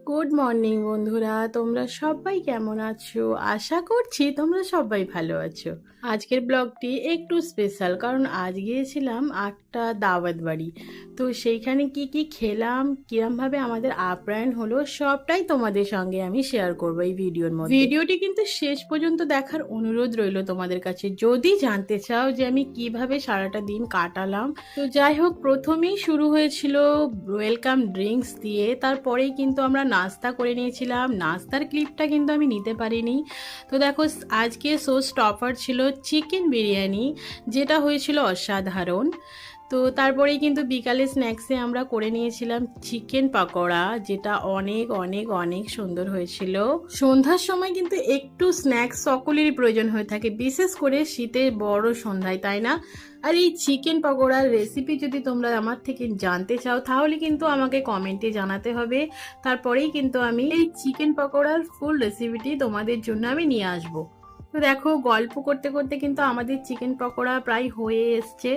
Good morning বন্ধুরা, তোমরা সবাই কেমন আছো? আশা করছি তোমরা সবাই ভালো আছো। আজকের ব্লগটি একটু স্পেশাল, কারণ আজ গিয়েছিলাম একটা দাওয়াত বাড়ি। তো সেইখানে কি কি খেলাম, কিরমভাবে আমাদের আপ্যায়ন হলো, সবটাই তোমাদের সঙ্গে আমি শেয়ার করবো এই ভিডিওর মধ্যে। ভিডিওটি কিন্তু শেষ পর্যন্ত দেখার অনুরোধ রইল তোমাদের কাছে, যদি জানতে চাও যে আমি কিভাবে সারাটা দিন কাটালাম। তো যাই হোক, প্রথমেই শুরু হয়েছিল ওয়েলকাম ড্রিঙ্কস দিয়ে, তারপরেই কিন্তু আমরা নাস্তা করে নিয়েছিলাম। নাস্তার ক্লিপটা কিন্তু আমি নিতে পারিনি। তো দেখো, আজকে শো স্টপার ছিল চিকেন বিরিয়ানি, যেটা হয়েছিল অসাধারণ। তো তারপরেই কিন্তু বিকালে স্ন্যাক্সে আমরা করে নিয়েছিলাম চিকেন পাকোড়া, যেটা অনেক অনেক অনেক সুন্দর হয়েছিল। সন্ধ্যার সময় কিন্তু একটু স্ন্যাক্স সকলেরই প্রয়োজন হয়ে থাকে, বিশেষ করে শীতের বড় সন্ধ্যায়, তাই না? আর এই চিকেন পকোড়ার রেসিপি যদি তোমরা আমার থেকে জানতে চাও, তাহলে কিন্তু আমাকে কমেন্টে জানাতে হবে। তারপরেই কিন্তু আমি এই চিকেন পকোড়ার ফুল রেসিপিটি তোমাদের জন্য আমি নিয়ে আসবো। তো দেখো, গল্প করতে করতে কিন্তু আমাদের চিকেন পকোড়া প্রায় হয়ে এসছে।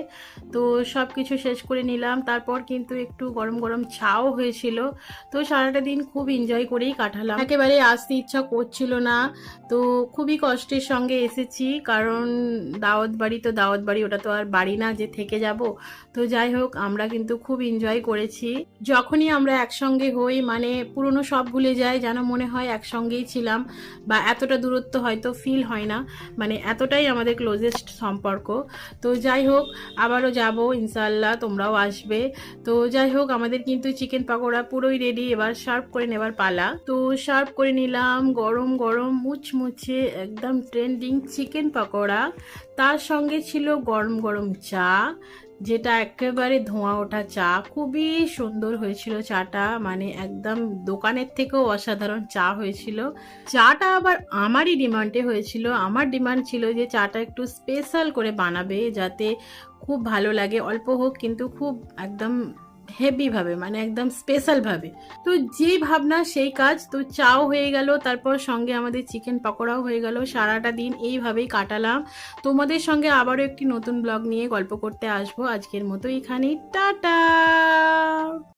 তো সব কিছু শেষ করে নিলাম। তারপর কিন্তু একটু গরম গরম চাও হয়েছিল। তো সারাটা দিন খুব এনজয় করেই কাটালাম, একেবারে আসতে ইচ্ছা করছিল না। তো খুবই কষ্টের সঙ্গে এসেছি, কারণ দাওয়াত বাড়ি তো দাওয়াত বাড়ি, ওটা তো আর বাড়ি না যে থেকে যাব। তো যাই হোক, আমরা কিন্তু খুব এনজয় করেছি। যখনই আমরা একসঙ্গে হই, মানে পুরনো সব ভুলে যাই, যেন মনে হয় একসঙ্গেই ছিলাম, বা এতটা দূরত্ব হয়তো ফিল হয় না, মানে এতটাই আমাদের ক্লোজেস্ট সম্পর্ক। তো যাই হোক, আবারও যাব ইনশাআল্লাহ, তোমরাও আসবে। তো যাই হোক, আমাদের কিন্তু চিকেন পকোড়া পুরোই রেডি, এবার সার্ভ করে নেবার পালা। তো সার্ভ করে নিলাম গরম গরম মুচমুচে একদম ট্রেন্ডিং চিকেন পকোড়া। তার সঙ্গে ছিল গরম গরম চা, যেটা একেবারে ধোঁয়া ওঠা চা। খুবই সুন্দর হয়েছিল চাটা, মানে একদম দোকানের থেকেও অসাধারণ চা হয়েছিল। চাটা আবার আমারই ডিমান্ডে হয়েছিল। আমার ডিমান্ড ছিল যে চাটা একটু স্পেশাল করে বানাবে, যাতে খুব ভালো লাগে, অল্প হোক কিন্তু খুব একদম হেভি ভাবে, মানে একদম স্পেশাল ভাবে। তো যে ভাবনা সেই কাজ। তো চাও হয়ে গেল, তারপর সঙ্গে আমাদের চিকেন পকোড়াও হয়ে গেল। সারাটা দিন এইভাবেই কাটালাম। তোমাদের সঙ্গে আবারও একটি নতুন ব্লগ নিয়ে গল্প করতে আসবো। আজকের মতো এখানেই, টাটা।